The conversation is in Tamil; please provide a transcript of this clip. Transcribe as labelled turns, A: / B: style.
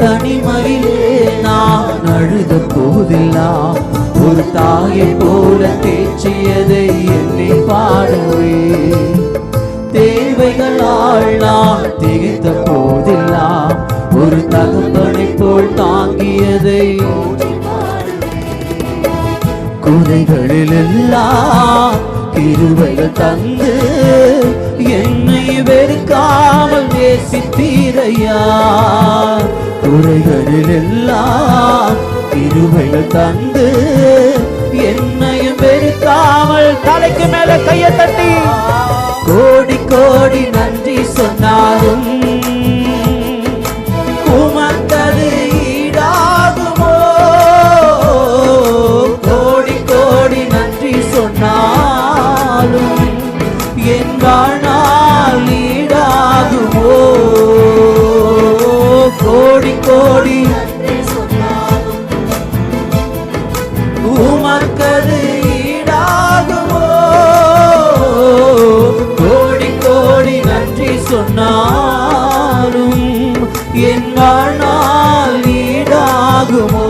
A: தனிமையிலே நான் அழுத போதெல்லாம் ஒரு தாயை போல தேற்றியதை என்னை பாடுவே. தேவைகளால் நான் திகைத்த போதெல்லாம் ஒரு தகப்பனை போல் தாங்கியதை, குறைகளில் எல்லாம் கிருபைகள் தந்து என்னை வெறுக்காமல் நேசித்தீரையா. குறைகளில் எல்லாம் கிருபைகள் தந்து என்னையும் வெறுக்காமல், தலைக்கு மேல கையை தட்டி கோடி கோடி நன்றி சொன்னாலும் உமக்கது ஈடாகுமோ. கோடி கோடி நன்றி சொன்னாலும் என் வாழ்நாள் ஈடாகுமோ. கோடி கோடி உமக்கது ஈடாகுமோ. கோடி கோடி நன்றி சொன்னாலும் என் வாழ்நாள் ஈடாகுமோ.